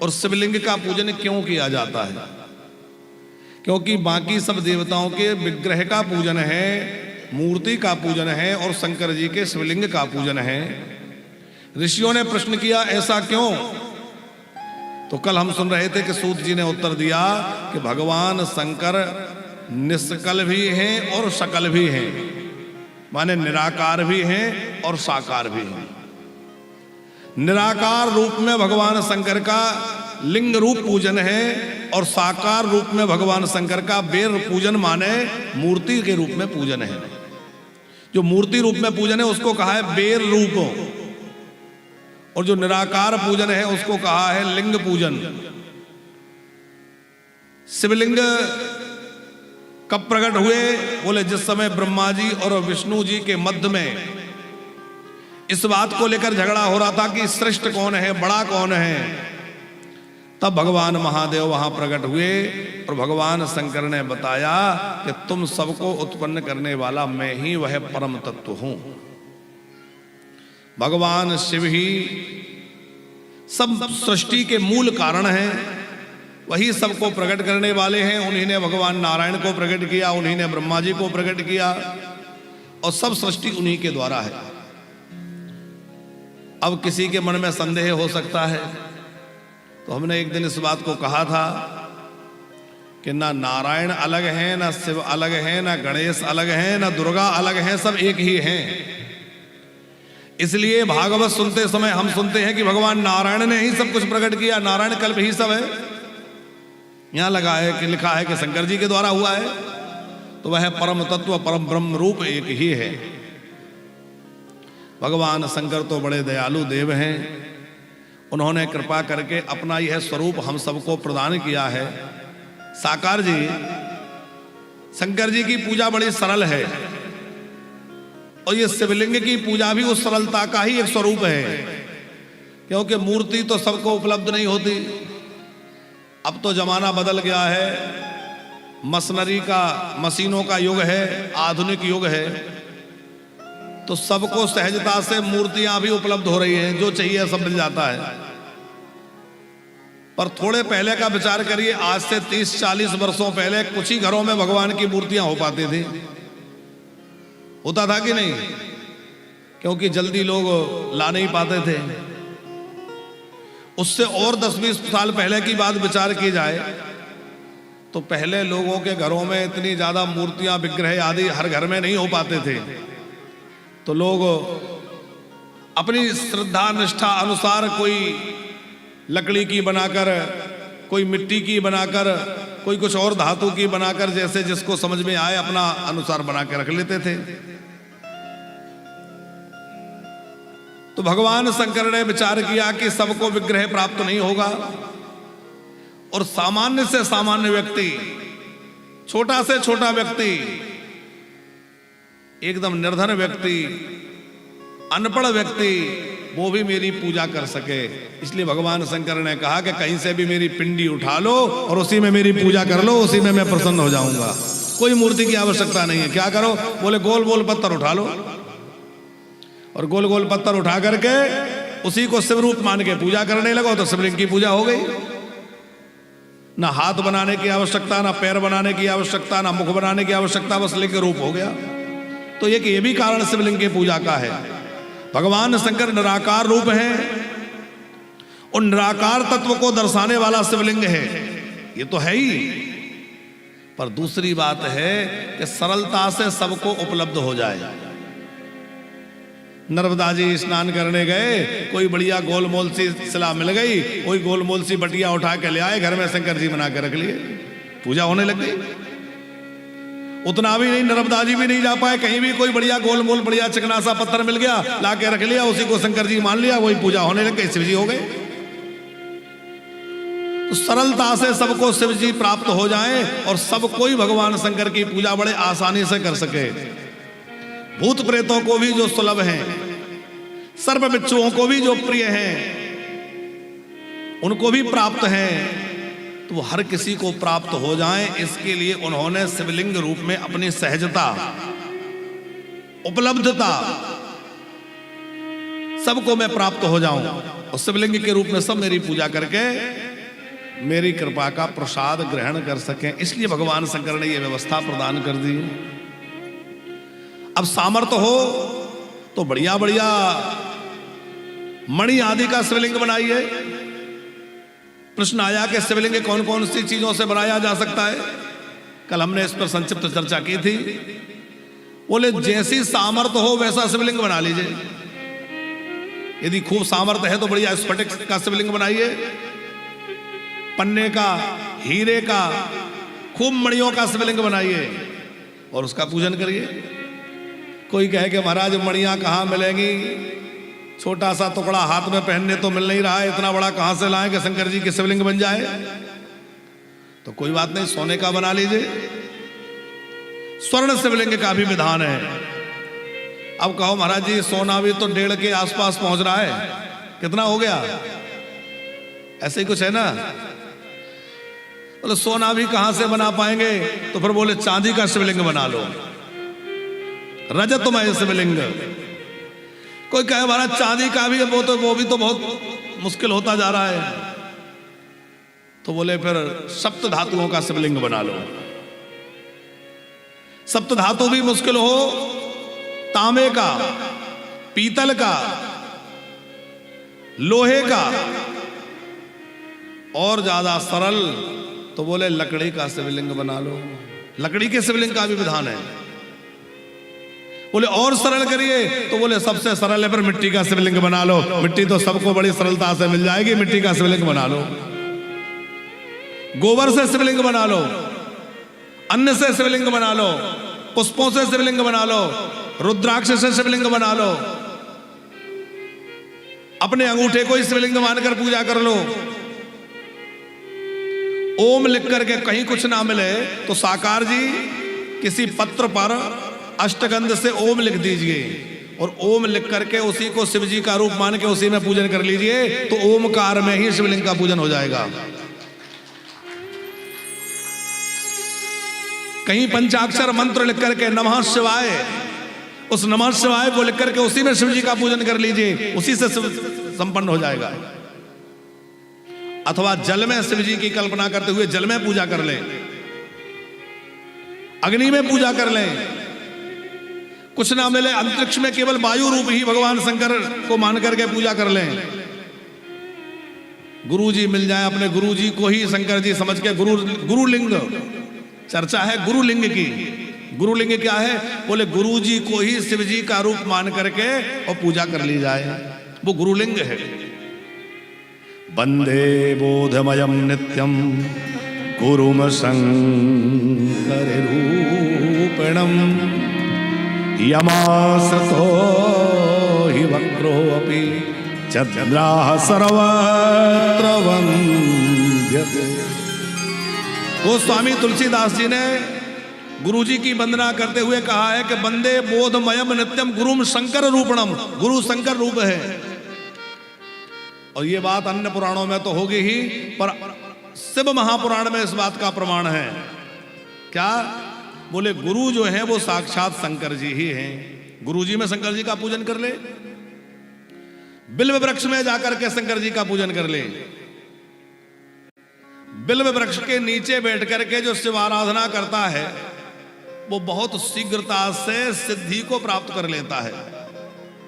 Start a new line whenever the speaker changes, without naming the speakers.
और शिवलिंग का पूजन क्यों किया जाता है? क्योंकि बाकी सब देवताओं के विग्रह का पूजन है, मूर्ति का पूजन है, और शंकर जी के शिवलिंग का पूजन है। ऋषियों ने प्रश्न किया ऐसा क्यों? तो कल हम सुन रहे थे कि सूत जी ने उत्तर दिया कि भगवान शंकर निष्कल भी हैं और सकल भी हैं, माने निराकार भी हैं और साकार भी हैं। निराकार रूप में भगवान शंकर का लिंग रूप पूजन है और साकार रूप में भगवान शंकर का बेर पूजन माने मूर्ति के रूप में पूजन है। जो मूर्ति रूप में पूजन है उसको कहा है बेर रूप, और जो निराकार पूजन है उसको कहा है लिंग पूजन। शिवलिंग कब प्रकट हुए? बोले जिस समय ब्रह्मा जी और विष्णु जी के मध्य में इस बात को लेकर झगड़ा हो रहा था कि श्रेष्ठ कौन है, बड़ा कौन है, तब भगवान महादेव वहां प्रकट हुए और भगवान शंकर ने बताया कि तुम सबको उत्पन्न करने वाला मैं ही वह परम तत्व हूं। भगवान शिव ही सब सृष्टि के मूल कारण हैं, वही सबको प्रकट करने वाले हैं। उन्हीं ने भगवान नारायण को प्रकट किया, उन्हीं ने ब्रह्मा जी को प्रकट किया, और सब सृष्टि उन्हीं के द्वारा है। अब किसी के मन में संदेह हो सकता है, तो हमने एक दिन इस बात को कहा था कि ना नारायण अलग हैं, ना शिव अलग हैं, ना गणेश अलग हैं, ना दुर्गा अलग हैं, सब एक ही हैं। इसलिए भागवत सुनते समय हम सुनते हैं कि भगवान नारायण ने ही सब कुछ प्रकट किया, नारायण कल्प ही सब है। यहां लगा है कि लिखा है कि शंकर जी के द्वारा हुआ है, तो वह परम तत्व परम ब्रह्म रूप एक ही है। भगवान शंकर तो बड़े दयालु देव हैं, उन्होंने कृपा करके अपना यह स्वरूप हम सबको प्रदान किया है। साकार जी, शंकर जी की पूजा बड़ी सरल है, और ये शिवलिंग की पूजा भी उस सरलता का ही एक स्वरूप है, क्योंकि मूर्ति तो सबको उपलब्ध नहीं होती। अब तो जमाना बदल गया है, मशीनरी का, मशीनों का युग है, आधुनिक युग है, तो सबको सहजता से मूर्तियां भी उपलब्ध हो रही हैं, जो चाहिए सब मिल जाता है। पर थोड़े पहले का विचार करिए, आज से 30-40 वर्षों पहले कुछ ही घरों में भगवान की मूर्तियां हो पाती थी। होता था कि नहीं? क्योंकि जल्दी लोग ला नहीं पाते थे। उससे और 10-20 साल पहले की बात विचार की जाए तो पहले लोगों के घरों में इतनी ज्यादा मूर्तियां, विग्रह आदि हर घर में नहीं हो पाते थे, तो लोग अपनी श्रद्धा निष्ठा अनुसार कोई लकड़ी की बनाकर, कोई मिट्टी की बनाकर, कोई कुछ और धातु की बनाकर, जैसे जिसको समझ में आए अपना अनुसार बना के रख लेते थे। तो भगवान शंकर ने विचार किया कि सबको विग्रह प्राप्त नहीं होगा, और सामान्य से सामान्य व्यक्ति, छोटा से छोटा व्यक्ति, एकदम निर्धन व्यक्ति, अनपढ़ व्यक्ति, वो भी मेरी पूजा कर सके। इसलिए भगवान शंकर ने कहा कि कहीं से भी मेरी पिंडी उठा लो और उसी में मेरी पूजा कर लो, उसी में मैं प्रसन्न हो जाऊंगा। कोई मूर्ति की आवश्यकता नहीं है। क्या करो? बोले गोल गोल पत्थर उठा लो, और गोल गोल पत्थर उठा करके उसी को शिव रूप मान के पूजा करने लगो, तो शिवलिंग की पूजा हो गई। ना हाथ बनाने की आवश्यकता, ना पैर बनाने की आवश्यकता, ना मुख बनाने की आवश्यकता, बस लिंग रूप हो गया। तो ये भी कारण शिवलिंग की पूजा का है। भगवान शंकर निराकार रूप है, और निराकार तत्व को दर्शाने वाला शिवलिंग है, ये तो है ही। पर दूसरी बात है कि सरलता से सबको उपलब्ध हो जाए। नर्मदा जी स्नान करने गए, कोई बढ़िया गोलमोल सी शिला मिल गई, कोई गोलमोल सी बटिया उठा के ले आए, घर में शंकर जी बना के रख लिए, पूजा होने लग गई। उतना भी नहीं, नर्मदा जी भी नहीं जा पाए, कहीं भी कोई बढ़िया गोलमोल बढ़िया चिकना सा पत्थर मिल गया, ला के रख लिया, उसी को शंकर जी मान लिया, वही पूजा होने लग गई, शिव जी हो गए। तो सरलता से सबको शिव जी प्राप्त हो जाएं और सब कोई भगवान शंकर की पूजा बड़े आसानी से कर सके। भूत प्रेतों को भी जो सुलभ हैं, सर्प बिच्छुओं को भी जो प्रिय हैं, उनको भी प्राप्त हैं, तो वो हर किसी को प्राप्त हो जाएं, इसके लिए उन्होंने शिवलिंग रूप में अपनी सहजता, उपलब्धता, सबको मैं प्राप्त हो जाऊं और शिवलिंग के रूप में सब मेरी पूजा करके मेरी कृपा का प्रसाद ग्रहण कर सकें, इसलिए भगवान शंकर ने यह व्यवस्था प्रदान कर दी। अब सामर्थ्य हो तो बढ़िया बढ़िया मणि आदि का शिवलिंग बनाइए। प्रश्न आया कि शिवलिंग कौन कौन सी चीजों से बनाया जा सकता है। कल हमने इस पर संक्षिप्त चर्चा की थी। बोले जैसी सामर्थ्य हो वैसा शिवलिंग बना लीजिए। यदि खूब सामर्थ्य है तो बढ़िया स्फटिक का शिवलिंग बनाइए, पन्ने का, हीरे का, खूब मणियों का शिवलिंग बनाइए और उसका पूजन करिए। कोई कहे कि महाराज मणियां कहाँ मिलेंगी, छोटा सा टुकड़ा हाथ में पहनने तो मिल नहीं रहा है, इतना बड़ा कहां से लाएं कि शंकर जी की शिवलिंग बन जाए। तो कोई बात नहीं, सोने का बना लीजिए। स्वर्ण शिवलिंग का भी विधान है। अब कहो महाराज जी सोना भी तो 1.5 के आसपास पहुंच रहा है, कितना हो गया? ऐसे ही कुछ है ना। बोले सोना भी कहां से बना पाएंगे, तो फिर बोले चांदी का शिवलिंग बना लो, रजतमय शिवलिंग। कोई कहे महाराज चांदी का भी, वो भी तो बहुत मुश्किल होता जा रहा है, तो बोले फिर सप्त धातुओं का शिवलिंग बना लो। सप्त धातु भी मुश्किल हो, तांबे का, पीतल का, लोहे का, और ज्यादा सरल तो बोले लकड़ी का शिवलिंग बना लो। लकड़ी के शिवलिंग का भी विधान है। बोले और सरल करिए, तो बोले सबसे सरल है पर मिट्टी का शिवलिंग बना लो। मिट्टी तो सबको बड़ी सरलता से मिल जाएगी, मिट्टी का शिवलिंग बना लो। गोबर से शिवलिंग बना लो, अन्न से शिवलिंग बना लो, पुष्पों से शिवलिंग बना लो, रुद्राक्ष से शिवलिंग बना लो, अपने अंगूठे को ही शिवलिंग मानकर पूजा कर लो। ओम लिख करके कहीं कुछ ना मिले तो साकार जी किसी पत्र पर अष्टगंध से ओम लिख दीजिए और ओम लिख करके उसी को शिव जी का रूप मान के उसी में पूजन कर लीजिए, तो ओमकार में ही शिवलिंग का पूजन हो जाएगा। कहीं पंचाक्षर मंत्र लिख करके नमः शिवाय, उस नमः शिवाय को लिख करके उसी में शिव जी का पूजन कर लीजिए, उसी से संपन्न हो जाएगा। अथवा जल में शिव जी की कल्पना करते हुए जल में पूजा कर लें, अग्नि में पूजा कर लें। कुछ ना मिले अंतरिक्ष में केवल वायु रूप ही भगवान शंकर को मान करके पूजा कर लें। गुरु जी मिल जाए, अपने गुरु जी को ही शंकर जी समझ के गुरुलिंग, चर्चा है गुरुलिंग की। गुरुलिंग क्या है? बोले गुरु जी को ही शिव जी का रूप मान करके और पूजा कर ली जाए, वो गुरुलिंग है। वंदे बोधमयम नित्यम गुरुम शंकर रूपिणम यमासतो हि वक्रो अपि चन्द्राः सर्वत्र वन्द्यते। गोस्वामी तुलसीदास जी ने गुरु जी की वंदना करते हुए कहा है कि वंदे बोधमयम नित्यम गुरुम शंकर रूपणम, गुरु शंकर रूप है। और ये बात अन्य पुराणों में तो होगी ही, पर शिव महापुराण में इस बात का प्रमाण है। क्या? बोले गुरु जो है वो साक्षात शंकर जी ही हैं। गुरु जी में शंकर जी का पूजन कर ले, बिल्व वृक्ष में जाकर के शंकर जी का पूजन कर ले। बिल्व वृक्ष के नीचे बैठ करके जो शिव आराधना करता है वो बहुत शीघ्रता से सिद्धि को प्राप्त कर लेता है।